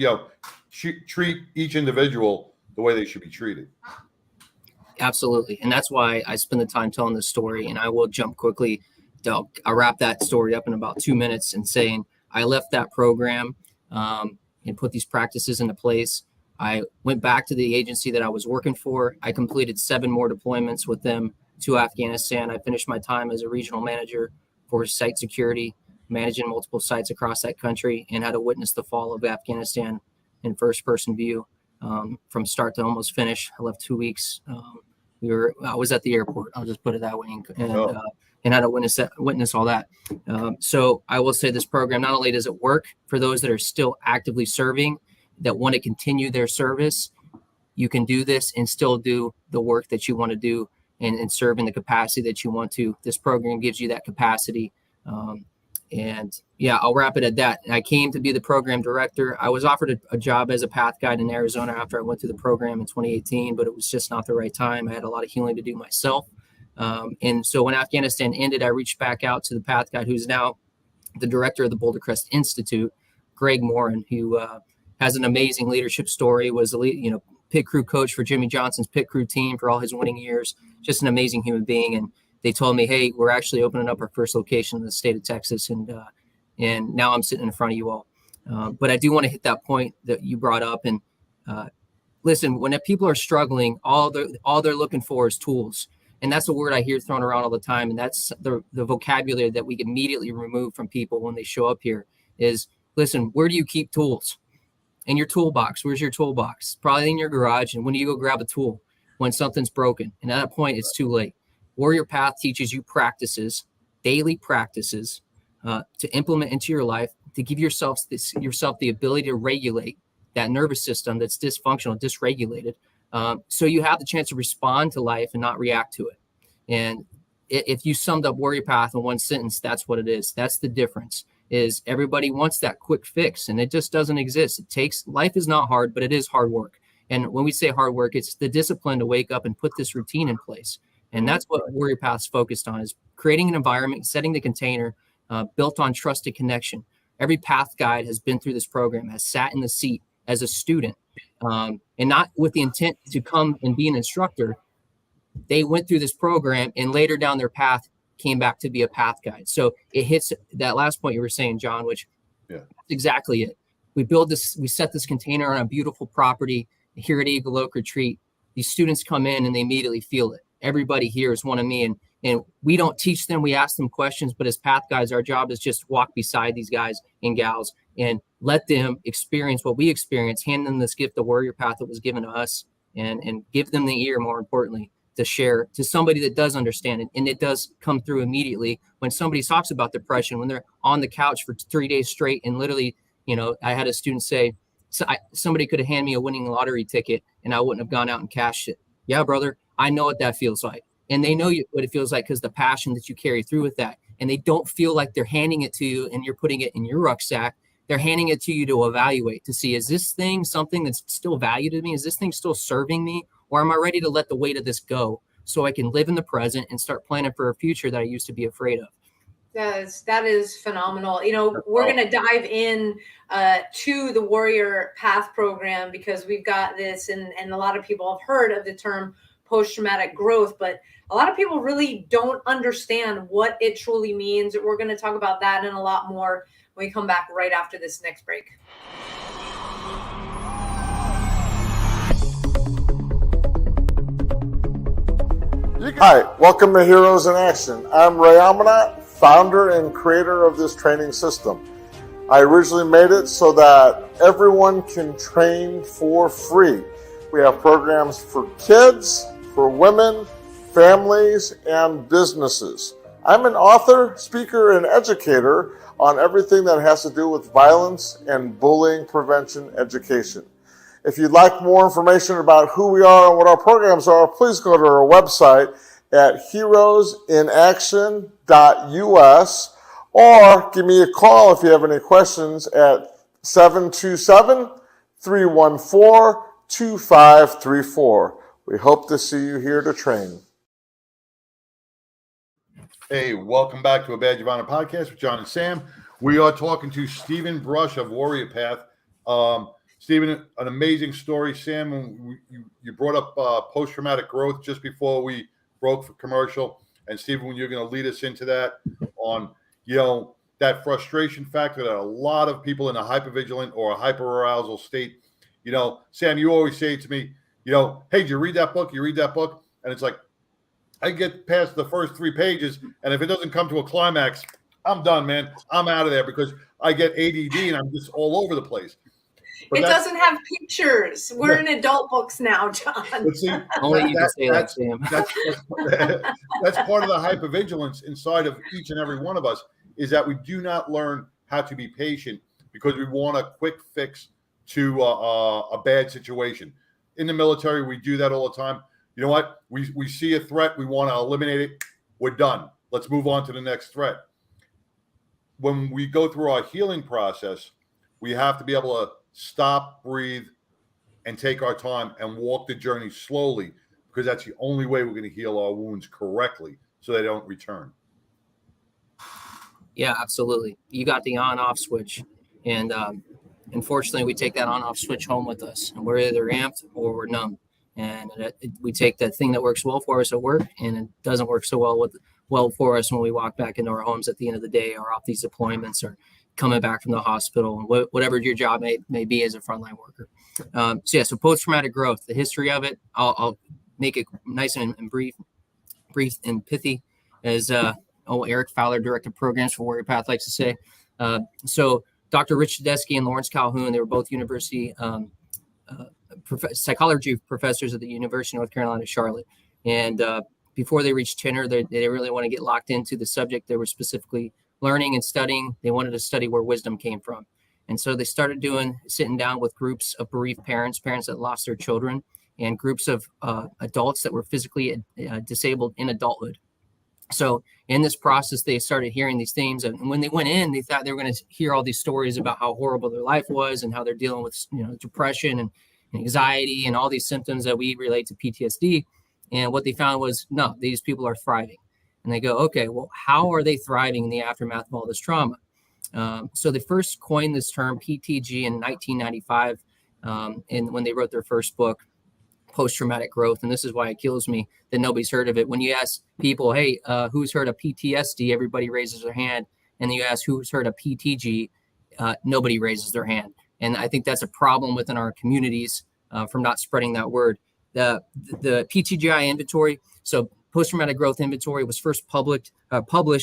treat each individual the way they should be treated. Absolutely. And that's why I spend the time telling this story. And I will jump quickly. I'll wrap that story up in about 2 minutes and saying I left that program and put these practices into place. I went back to the agency that I was working for. I completed 7 more deployments with them to Afghanistan. I finished my time as a regional manager for site security, managing multiple sites across that country, and had to witness the fall of Afghanistan in first-person view from start to almost finish. I left 2 weeks. I was at the airport. I'll just put it that way, and had to witness all that. So I will say this program, not only does it work for those that are still actively serving, that want to continue their service, you can do this and still do the work that you want to do and serve in the capacity that you want to. This program gives you that capacity. I'll wrap it at that. I came to be the program director. I was offered a job as a path guide in Arizona after I went through the program in 2018, but it was just not the right time. I had a lot of healing to do myself. And so when Afghanistan ended, I reached back out to the path guide, who's now the director of the Boulder Crest Institute, Greg Morin, who has an amazing leadership story, was a pit crew coach for Jimmy Johnson's pit crew team for all his winning years, just an amazing human being. And they told me, hey, we're actually opening up our first location in the state of Texas. And now I'm sitting in front of you all. But I do want to hit that point that you brought up. And listen, when people are struggling, all they're looking for is tools. And that's a word I hear thrown around all the time. And that's the vocabulary that we immediately remove from people when they show up here is, listen, where do you keep tools? In your toolbox. Where's your toolbox? Probably in your garage. And when do you go grab a tool? When something's broken. And at that point, it's too late. Warrior Path teaches you practices, daily practices, to implement into your life, to give yourself the ability to regulate that nervous system that's dysfunctional, dysregulated. So you have the chance to respond to life and not react to it. And if you summed up Warrior Path in one sentence, that's what it is. That's the difference. Is everybody wants that quick fix, and it just doesn't exist. Life is not hard, but it is hard work. And when we say hard work, it's the discipline to wake up and put this routine in place. And that's what Warrior Path's focused on, is creating an environment, setting the container built on trusted connection. Every path guide has been through this program, has sat in the seat as a student, and not with the intent to come and be an instructor. They went through this program and later down their path came back to be a path guide. So it hits that last point you were saying, John, which that's exactly it. We set this container on a beautiful property here at Eagle Oak Retreat. These students come in and they immediately feel it. Everybody here is one of me, and we don't teach them. We ask them questions, but as path guides, our job is just walk beside these guys and gals and let them experience what we experience, hand them this gift of Warrior Path that was given to us, and give them the ear, more importantly, to share to somebody that does understand it. And it does come through immediately when somebody talks about depression, when they're on the couch for 3 days straight. And literally, I had a student say, somebody could have handed me a winning lottery ticket and I wouldn't have gone out and cashed it. Yeah, brother, I know what that feels like. And they know what it feels like because the passion that you carry through with that. And they don't feel like they're handing it to you and you're putting it in your rucksack. They're handing it to you to evaluate, to see, is this thing something that's still valued to me? Is this thing still serving me? Or am I ready to let the weight of this go so I can live in the present and start planning for a future that I used to be afraid of. That is phenomenal. We're going to dive in to the Warrior Path program, because we've got this, and a lot of people have heard of the term post-traumatic growth, but a lot of people really don't understand what it truly means. We're going to talk about that and a lot more when we come back right after this next break. Hi, welcome to Heroes in Action. I'm Ray Amanat, founder and creator of this training system. I originally made it so that everyone can train for free. We have programs for kids, for women, families, and businesses. I'm an author, speaker, and educator on everything that has to do with violence and bullying prevention education. If you'd like more information about who we are and what our programs are, please go to our website at heroesinaction.us, or give me a call if you have any questions at 727-314-2534. We hope to see you here to train. Hey, welcome back to a Badge of Honor podcast with John and Sam. We are talking to Stephen Brush of Warrior Path. Stephen, an amazing story. Sam, you brought up post-traumatic growth just before we broke for commercial. And Stephen, when you're going to lead us into that on, that frustration factor that a lot of people in a hypervigilant or a hyperarousal state, Sam, you always say to me, hey, did you read that book? You read that book? And it's like, I get past the first 3 pages, and if it doesn't come to a climax, I'm done, man. I'm out of there because I get ADD and I'm just all over the place. But it doesn't have pictures. We're in adult books now, John. See, Only you can say that, Sam. That's part of the hypervigilance inside of each and every one of us, is that we do not learn how to be patient because we want a quick fix to a bad situation. In the military, we do that all the time. You know what? We see a threat. We want to eliminate it. We're done. Let's move on to the next threat. When we go through our healing process, we have to be able to stop, breathe, and take our time and walk the journey slowly, because that's the only way we're going to heal our wounds correctly so they don't return. Yeah, absolutely. You got the on-off switch. And unfortunately, we take that on-off switch home with us. And we're either amped or we're numb. And we take that thing that works well for us at work, and it doesn't work so well for us when we walk back into our homes at the end of the day, or off these deployments, or coming back from the hospital, and whatever your job may be as a frontline worker. So post-traumatic growth, the history of it, I'll make it nice and brief and pithy, as Eric Fowler, director of programs for Warrior Path, likes to say. So Dr. Rich Tedeschi and Lawrence Calhoun, they were both university psychology professors at the University of North Carolina, Charlotte. And before they reached tenure, they didn't really want to get locked into the subject they were specifically learning and studying. They wanted to study where wisdom came from. And so they started sitting down with groups of bereaved parents that lost their children, and groups of adults that were physically disabled in adulthood. So in this process, they started hearing these themes. And when they went in, they thought they were going to hear all these stories about how horrible their life was and how they're dealing with depression and anxiety and all these symptoms that we relate to PTSD. And what they found was, no, these people are thriving. And they go, okay, well, how are they thriving in the aftermath of all this trauma? So they first coined this term PTG in 1995, and when they wrote their first book, Post-Traumatic Growth. And this is why it kills me that nobody's heard of it. When you ask people, hey, who's heard of PTSD? Everybody raises their hand. And then you ask who's heard of PTG? Nobody raises their hand. And I think that's a problem within our communities from not spreading that word. The PTGI inventory, so Post-Traumatic Growth Inventory, was first published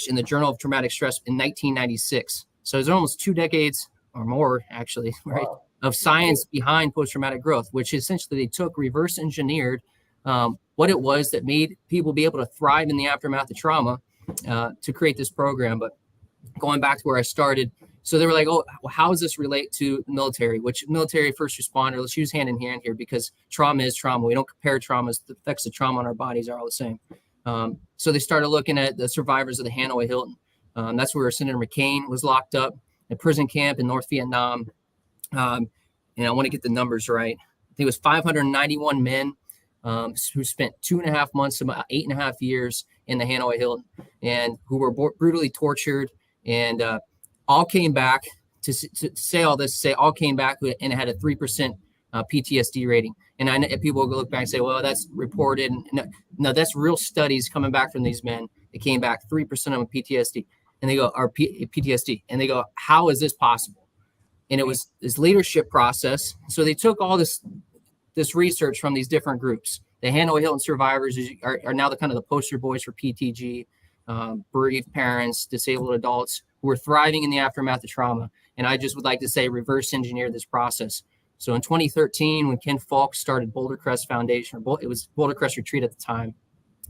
in the Journal of Traumatic Stress in 1996. So it's almost 2 decades or more, actually, right, wow, of science behind post-traumatic growth, which essentially they took, reverse engineered what it was that made people be able to thrive in the aftermath of trauma to create this program. But going back to where I started, so they were like, oh, well, how does this relate to the military? Which military first responder, let's use hand in hand here, because trauma is trauma. We don't compare traumas. The effects of trauma on our bodies are all the same. So they started looking at the survivors of the Hanoi Hilton. That's where Senator McCain was locked up at prison camp in North Vietnam. And I want to get the numbers right. I think it was 591 men who spent 2.5 months, about 8.5 years in the Hanoi Hilton, and who were brutally tortured, and all came back to say all this, all came back and had a 3% PTSD rating. And I know people will look back and say, well, that's reported. No, that's real studies coming back from these men. It came back 3% of them PTSD. And they go, or PTSD. And they go, how is this possible? And it was this leadership process. So they took all this research from these different groups. The Hanoi Hilton survivors are now the kind of the poster boys for PTG, bereaved parents, disabled adults who are thriving in the aftermath of trauma. And I just would like to say reverse engineer this process. So in 2013, when Ken Falk started Boulder Crest Foundation, it was Boulder Crest Retreat at the time,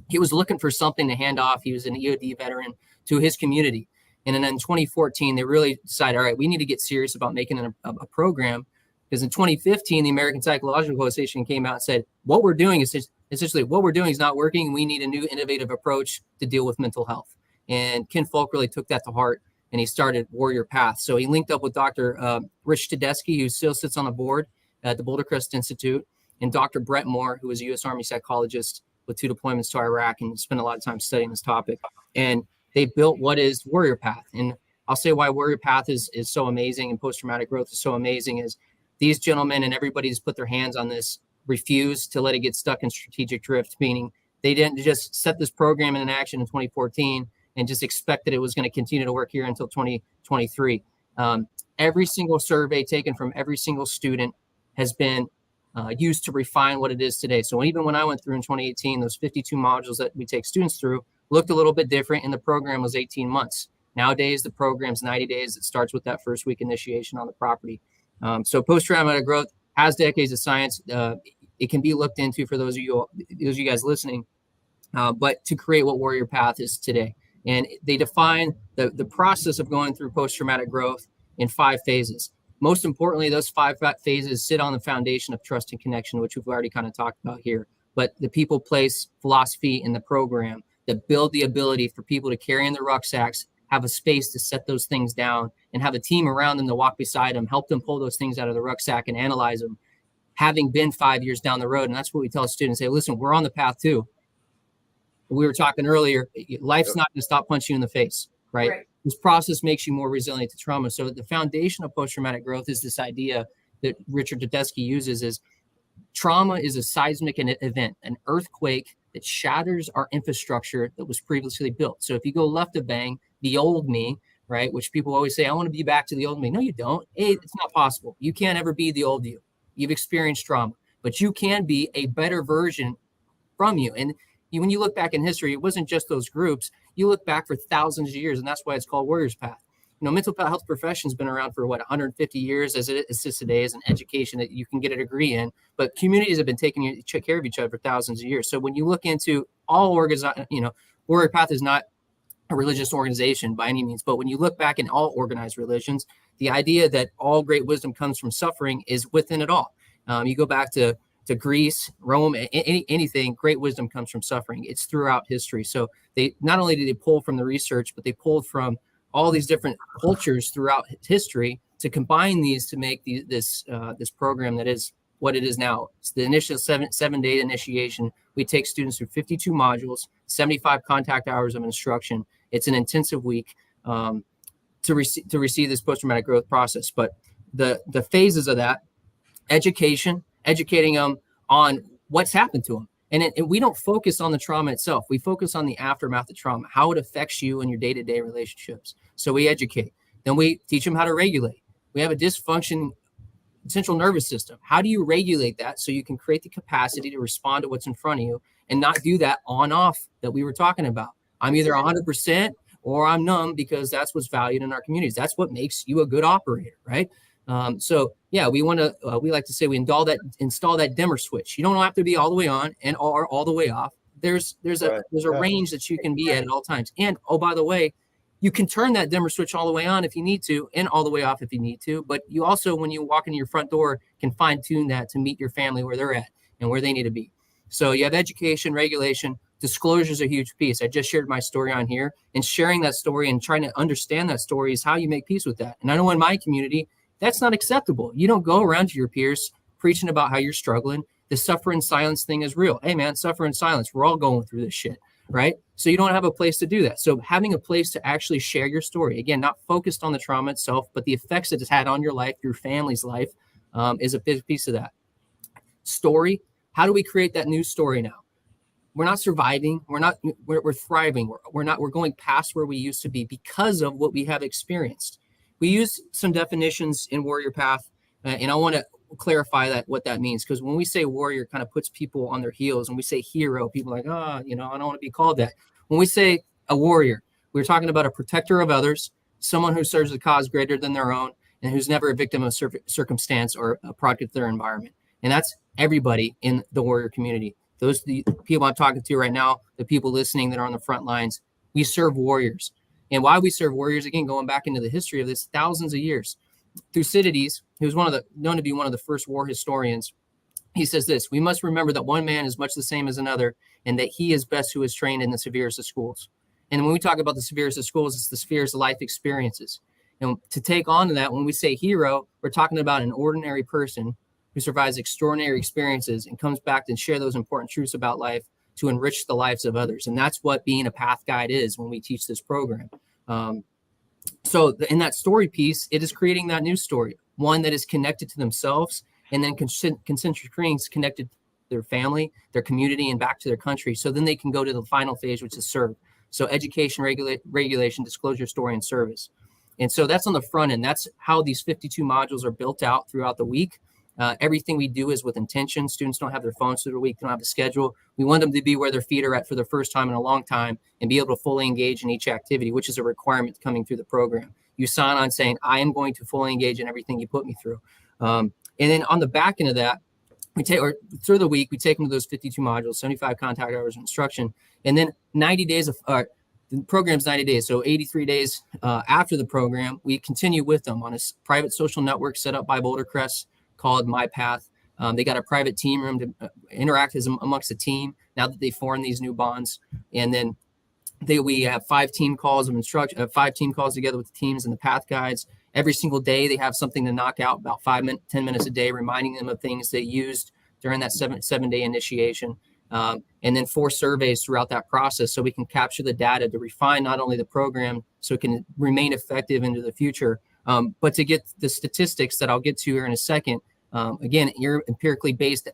he was looking for something to hand off. He was an EOD veteran to his community. And then in 2014, they really decided, all right, we need to get serious about making a program. Because in 2015, the American Psychological Association came out and said, what we're doing is essentially what we're doing is not working. We need a new innovative approach to deal with mental health. And Ken Falk really took that to heart, and he started Warrior Path. So he linked up with Dr. Rich Tedeschi, who still sits on the board at the Boulder Crest Institute, and Dr. Brett Moore, who was a U.S. Army psychologist with 2 deployments to Iraq and spent a lot of time studying this topic. And they built what is Warrior Path. And I'll say why Warrior Path is so amazing and post-traumatic growth is so amazing is these gentlemen and everybody who's put their hands on this refused to let it get stuck in strategic drift, meaning they didn't just set this program in action in 2014 and just expect that it was going to continue to work here until 2023. Every single survey taken from every single student has been used to refine what it is today. So even when I went through in 2018, those 52 modules that we take students through looked a little bit different, and the program was 18 months. Nowadays, the program's 90 days. It starts with that first week initiation on the property. So post-traumatic growth has decades of science. It can be looked into for those of you guys listening, but to create what Warrior Path is today. And they define the process of going through post-traumatic growth in 5 phases. Most importantly, those 5 phases sit on the foundation of trust and connection, which we've already kind of talked about here. But the people, place, philosophy in the program that build the ability for people to carry in their rucksacks, have a space to set those things down, and have a team around them to walk beside them, help them pull those things out of the rucksack and analyze them, having been 5 years down the road. And that's what we tell students, say, listen, we're on the path too. We were talking earlier, life's not going to stop punching you in the face, right? This process makes you more resilient to trauma. So the foundation of post-traumatic growth is this idea that Richard Tedeschi uses is trauma is a seismic event, an earthquake that shatters our infrastructure that was previously built. So if you go left of bang, the old me, right, which people always say, I want to be back to the old me. No, you don't. It's not possible. You can't ever be the old you. You've experienced trauma, but you can be a better version from you. And when you look back in history, it wasn't just those groups. You look back for thousands of years, and that's why it's called Warrior's Path. Mental health profession has been around for 150 years as it is today, as an education that you can get a degree in. But communities have been taking care of each other for thousands of years. So when you look into all Warrior Path is not a religious organization by any means, but when you look back in all organized religions, the idea that all great wisdom comes from suffering is within it all. You go back to Greece, Rome, anything, great wisdom comes from suffering. It's throughout history. So they not only did they pull from the research, but they pulled from all these different cultures throughout history to combine these to make this program that is what it is now. It's the initial seven-day initiation. We take students through 52 modules, 75 contact hours of instruction. It's an intensive week to receive this post-traumatic growth process. But the phases of that, educating them on what's happened to them. And we don't focus on the trauma itself. We focus on the aftermath of trauma, how it affects you in your day-to-day relationships. So we educate. Then we teach them how to regulate. We have a dysfunctioning central nervous system. How do you regulate that so you can create the capacity to respond to what's in front of you and not do that on-off that we were talking about? I'm either 100% or I'm numb because that's what's valued in our communities. That's what makes you a good operator, right? We want to, we like to say we install that dimmer switch. You don't have to be all the way on and all the way off. There's a range that you can be at all times. And, oh, by the way, you can turn that dimmer switch all the way on if you need to and all the way off if you need to. But you also, when you walk into your front door, can fine tune that to meet your family where they're at and where they need to be. So you have education, regulation, disclosure is a huge piece. I just shared my story on here, and sharing that story and trying to understand that story is how you make peace with that. And I know in my community, that's not acceptable. You don't go around to your peers preaching about how you're struggling. The suffer in silence thing is real. Hey man, suffer in silence. We're all going through this shit, right? So you don't have a place to do that. So having a place to actually share your story, again, not focused on the trauma itself, but the effects it has had on your life, your family's life, is a big piece of that. Story. How do we create that new story now? We're not surviving. We're thriving. We're going past where we used to be because of what we have experienced. We use some definitions in Warrior Path, and I want to clarify what that means, because when we say warrior, it kind of puts people on their heels. When we say hero, people are like, I don't want to be called that. When we say a warrior, we're talking about a protector of others, someone who serves a cause greater than their own, and who's never a victim of circumstance or a product of their environment. And that's everybody in the warrior community. Those are the people I'm talking to right now, the people listening that are on the front lines. We serve warriors. And why we serve warriors, again, going back into the history of this, thousands of years. Thucydides, who was known to be one of the first war historians, he says this: we must remember that one man is much the same as another, and that he is best who is trained in the severest of schools. And when we talk about the severest of schools, it's the severest of life experiences. And to take on to that, when we say hero, we're talking about an ordinary person who survives extraordinary experiences and comes back and share those important truths about life to enrich the lives of others. And that's what being a path guide is when we teach this program. So in that story piece, it is creating that new story, one that is connected to themselves, and then concentric rings connected to their family, their community, and back to their country. So then they can go to the final phase, which is serve. So education, regulation, disclosure, story, and service. And so that's on the front end. That's how these 52 modules are built out throughout the week. Everything we do is with intention. Students don't have their phones through the week. They don't have a schedule. We want them to be where their feet are at for the first time in a long time and be able to fully engage in each activity, which is a requirement coming through the program. You sign on saying, I am going to fully engage in everything you put me through. And then on the back end of that, through the week, we take them to those 52 modules, 75 contact hours of instruction, and then 90 days of the program's 90 days. So 83 days after the program, we continue with them on a private social network set up by Boulder Crest called My Path. They got a private team room to interact amongst the team now that they form these new bonds. And then we have 5 team calls of instruction, 5 team calls together with the teams and the path guides. Every single day, they have something to knock out, about 10 minutes a day, reminding them of things they used during that seven-day initiation. And then 4 surveys throughout that process, so we can capture the data to refine not only the program so it can remain effective into the future, but to get the statistics that I'll get to here in a second. Again, empirically based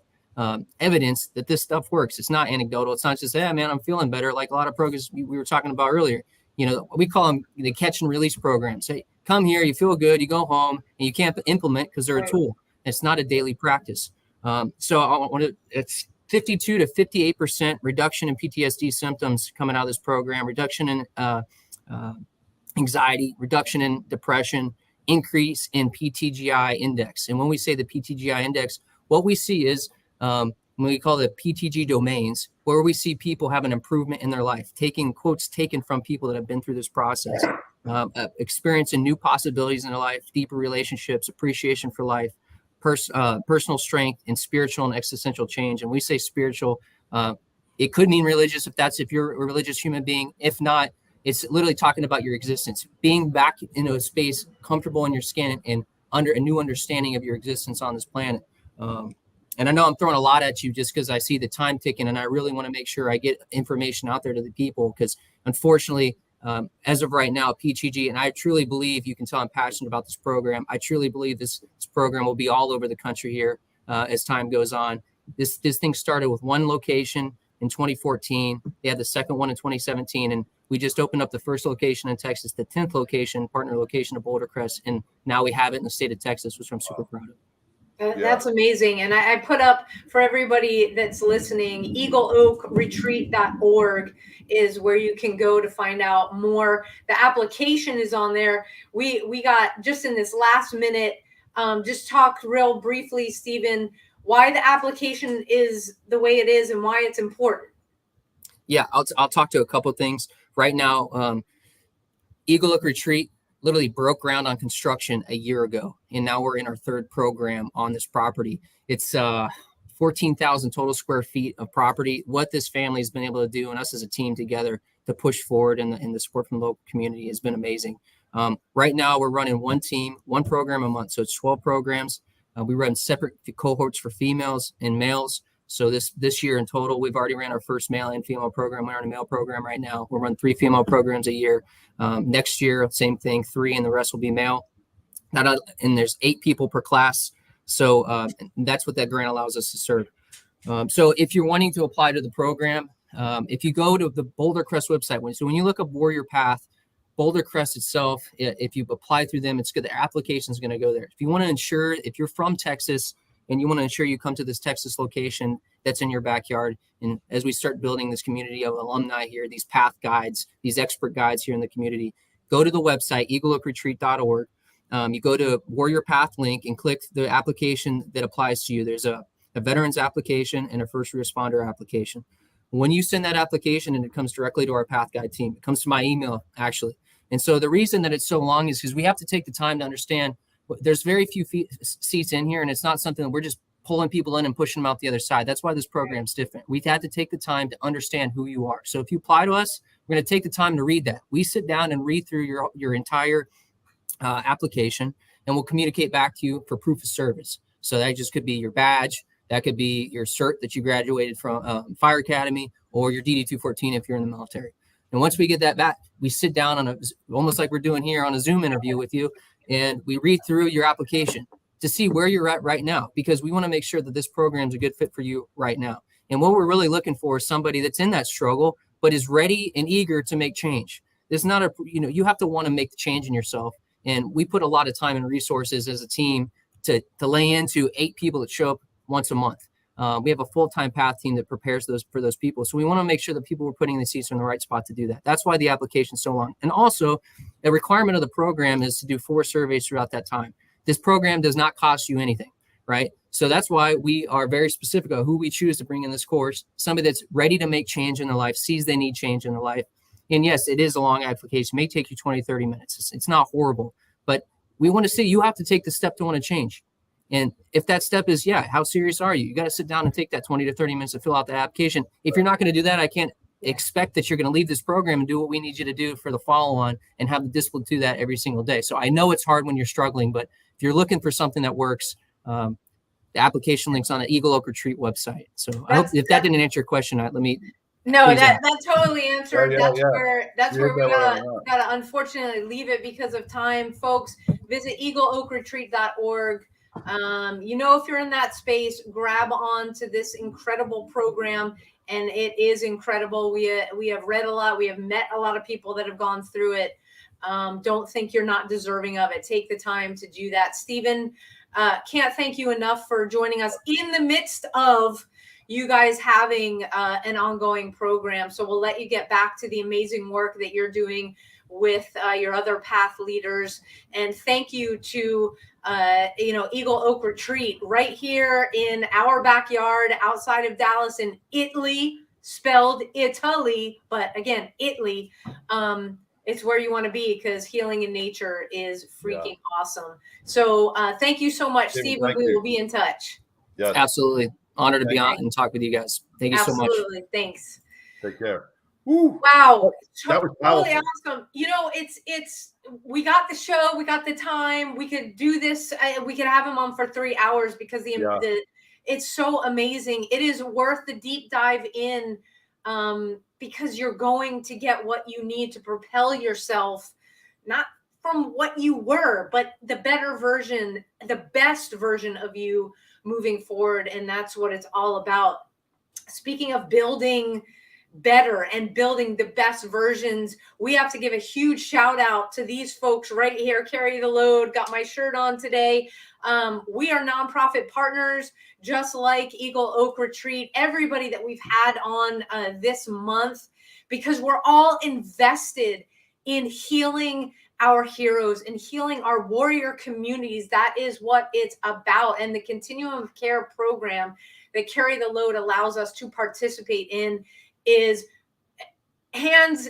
evidence that this stuff works. It's not anecdotal. It's not just, hey, man, I'm feeling better. Like a lot of programs we were talking about earlier. We call them the catch and release programs. Hey, come here, you feel good, you go home, and you can't implement because they're a tool. It's not a daily practice. It's 52 to 58% reduction in PTSD symptoms coming out of this program, reduction in anxiety, reduction in depression, increase in PTGI index. And when we say the PTGI index, what we see is when we call the PTG domains, where we see people have an improvement in their life, taking quotes taken from people that have been through this process, experiencing new possibilities in their life, deeper relationships, appreciation for life, personal strength, and spiritual and existential change. And we say spiritual, it could mean religious if you're a religious human being. If not, it's literally talking about your existence, being back into a space comfortable in your skin and under a new understanding of your existence on this planet. And I know I'm throwing a lot at you just because I see the time ticking, and I really want to make sure I get information out there to the people, because unfortunately, as of right now, PTG, and I truly believe, you can tell I'm passionate about this program. I truly believe this program will be all over the country here as time goes on. This thing started with one location in 2014. They had the second one in 2017, and we just opened up the first location in Texas, the 10th location, partner location of Boulder Crest, and now we have it in the state of Texas, which I'm super proud of. That's amazing. And I put up for everybody that's listening, eagleoakretreat.org is where you can go to find out more. The application is on there. We got, just in this last minute, just talk real briefly, Stephen, why the application is the way it is and why it's important. Yeah, I'll talk to a couple of things. Right now, Eagle Oak Retreat literally broke ground on construction a year ago, and now we're in our 3rd program on this property. It's 14,000 total square feet of property. What this family has been able to do, and us as a team together to push forward in the support from the local community, has been amazing. Right now, we're running one team, one program a month, so it's 12 programs. We run separate cohorts for females and males. So this year in total, we've already ran our first male and female program. We're on a male program right now. We'll run 3 female programs a year. Next year, same thing, 3, and the rest will be male. And there's 8 people per class. So that's what that grant allows us to serve. So if you're wanting to apply to the program, if you go to the Boulder Crest website, when you look up Warrior Path, Boulder Crest itself, if you apply through them, it's good. The application is going to go there. If you want to ensure, if you're from Texas and you want to ensure you come to this Texas location that's in your backyard, and as we start building this community of alumni here, these path guides, these expert guides here in the community, go to the website, eagleoakretreat.org. You go to Warrior Path link and click the application that applies to you. There's a veterans application and a first responder application. When you send that application, and it comes directly to our Path Guide team, it comes to my email, actually. And so the reason that it's so long is because we have to take the time to understand there's very few seats in here, and it's not something that we're just pulling people in and pushing them out the other side. That's why this program's different. We've had to take the time to understand who you are. So if you apply to us, we're going to take the time to read that. We sit down and read through your entire application, and we'll communicate back to you for proof of service. So that just could be your badge. That could be your cert that you graduated from Fire Academy, or your DD-214 if you're in the military. And once we get that back, we sit down on almost like we're doing here on a Zoom interview with you, and we read through your application to see where you're at right now, because we want to make sure that this program is a good fit for you right now. And what we're really looking for is somebody that's in that struggle, but is ready and eager to make change. It's not you have to want to make the change in yourself. And we put a lot of time and resources as a team to lay into 8 people that show up once a month. We have a full-time path team that prepares for those people. So we want to make sure that people we're putting the seats in the right spot to do that. That's why the application is so long. And also, a requirement of the program is to do 4 surveys throughout that time. This program does not cost you anything, right? So that's why we are very specific on who we choose to bring in this course. Somebody that's ready to make change in their life, sees they need change in their life. And yes, it is a long application. It may take you 20, 30 minutes. It's not horrible, but we want to see you have to take the step to want to change. And if that step is, how serious are you? You got to sit down and take that 20 to 30 minutes to fill out the application. If you're not going to do that, I can't expect that you're going to leave this program and do what we need you to do for the follow-on and have the discipline to do that every single day. So I know it's hard when you're struggling, but if you're looking for something that works, the application link's on the Eagle Oak Retreat website. So I hope if that didn't answer your question, let me. No, that totally answered. That's where we gotta unfortunately leave it because of time, folks. Visit eagleoakretreat.org. If you're in that space, grab on to this incredible program, and it is incredible. We have read a lot. We have met a lot of people that have gone through it. Don't think you're not deserving of it. Take the time to do that. Stephen, can't thank you enough for joining us in the midst of you guys having an ongoing program. So we'll let you get back to the amazing work that you're doing with your other path leaders. And thank you to, Eagle Oak Retreat right here in our backyard outside of Dallas in Italy, spelled Italy, but again, Italy. It's where you want to be because healing in nature is freaking awesome. So thank you so much, Steve. We will be in touch. Yes. Absolutely. Honor to be on and talk with you guys. Thank you so much. Absolutely. Thanks. Take care. Woo. Wow. That was totally awesome. We got the show, we got the time, we could do this. We could have him on for 3 hours because it's so amazing. It is worth the deep dive in because you're going to get what you need to propel yourself, not from what you were, but the better version, the best version of you moving forward. And that's what it's all about. Speaking of building better and building the best versions, we have to give a huge shout out to these folks right here. Carry the load. Got my shirt on today. We are nonprofit partners, just like Eagle Oak Retreat, everybody that we've had on this month, because we're all invested in healing our heroes and healing our warrior communities. That is what it's about. And the Continuum of Care program that Carry the Load allows us to participate in is hands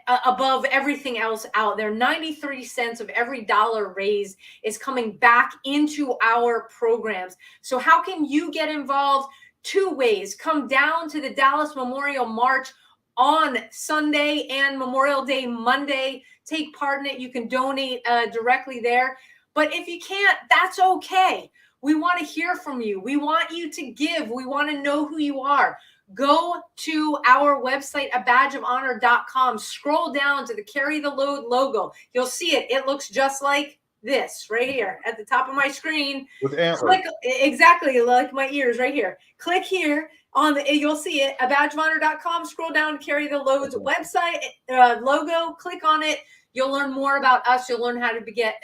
above everything else out there. 93 cents of every dollar raised is coming back into our programs. So how can you get involved? 2 ways. Come down to the Dallas Memorial March on Sunday and Memorial Day Monday. Take part in it. You can donate directly there. But if you can't, that's okay. We want to hear from you. We want you to give. We want to know who you are. Go to our website, abadgeofhonor.com. Scroll down to the Carry the Load logo. You'll see it. It looks just like this right here at the top of my screen. With antlers. Click, exactly like my ears right here. Click here on the, you'll see it, abadgeofhonor.com. Scroll down, Carry the Load's website logo. Click on it. You'll learn more about us. You'll learn how to get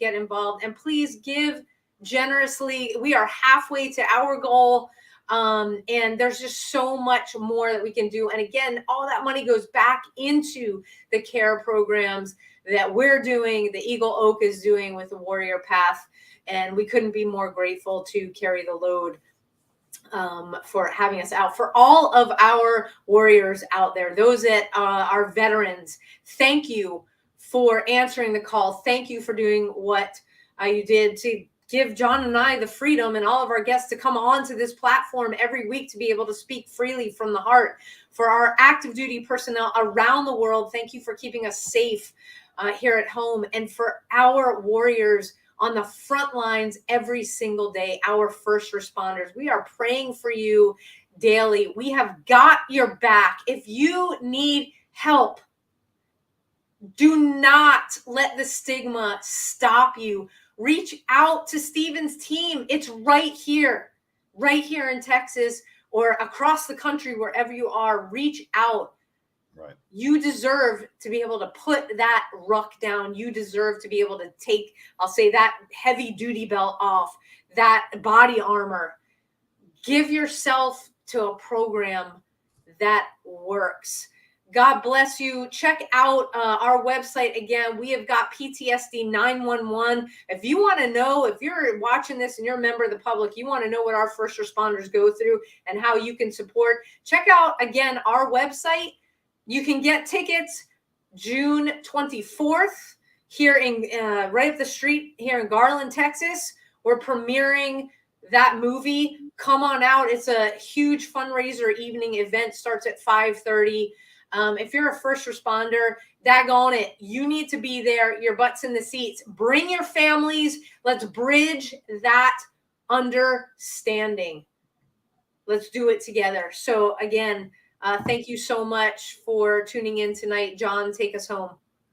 involved. And please give generously. We are halfway to our goal. And there's just so much more that we can do. And again, all that money goes back into the care programs that we're doing, the Eagle Oak is doing with the Warrior Path. And we couldn't be more grateful to Carry the Load for having us out. For all of our warriors out there, those that are veterans, thank you for answering the call. Thank you for doing what you did to give John and I the freedom and all of our guests to come on to this platform every week to be able to speak freely from the heart. For our active duty personnel around the world, thank you for keeping us safe here at home. And for our warriors on the front lines every single day, our first responders, we are praying for you daily. We have got your back. If you need help, do not let the stigma stop you. Reach out to Stephen's team. It's right here in Texas or across the country, wherever you are. Reach out. Right. You deserve to be able to put that ruck down. You deserve to be able to take, I'll say, that heavy duty belt off, that body armor. Give yourself to a program that works. God bless you. Check out our website again. We have got PTSD 911. If you want to know, if you're watching this and you're a member of the public, you want to know what our first responders go through and how you can support, check out again our website. You can get tickets June 24th here in right up the street here in Garland, Texas. We're premiering that movie. Come on out. It's a huge fundraiser evening event. Starts at 5:30. If you're a first responder, daggone it, you need to be there. Your butt's in the seats. Bring your families. Let's bridge that understanding. Let's do it together. So again, thank you so much for tuning in tonight. John, take us home.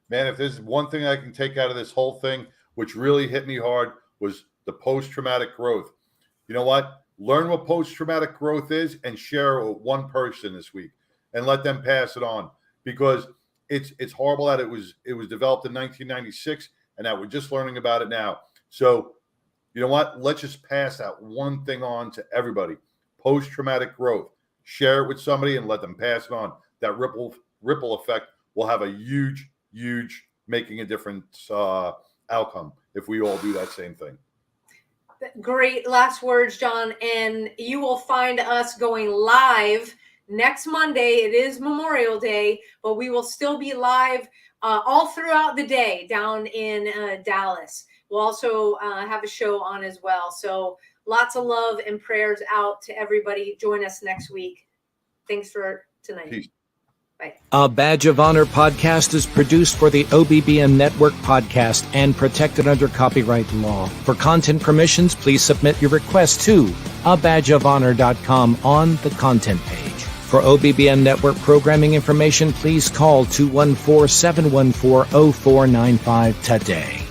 Man, if there's one thing I can take out of this whole thing, which really hit me hard, was the post-traumatic growth. You know what? Learn what post-traumatic growth is and share it with one person this week and let them pass it on, because it's horrible that it was developed in 1996 and that we're just learning about it now. So, you know what? Let's just pass that one thing on to everybody. Post-traumatic growth. Share it with somebody and let them pass it on. That ripple effect will have a huge making a difference outcome if we all do that same thing. Great last words, John. And you will find us going live next Monday. It is Memorial Day, but we will still be live all throughout the day down in Dallas. We'll also have a show on as well. So lots of love and prayers out to everybody. Join us next week. Thanks for tonight. Peace. Bye. A Badge of Honor podcast is produced for the OBBM Network podcast and protected under copyright law. For content permissions, please submit your request to abadgeofhonor.com on the content page. For OBBM Network programming information, please call 214-714-0495 today.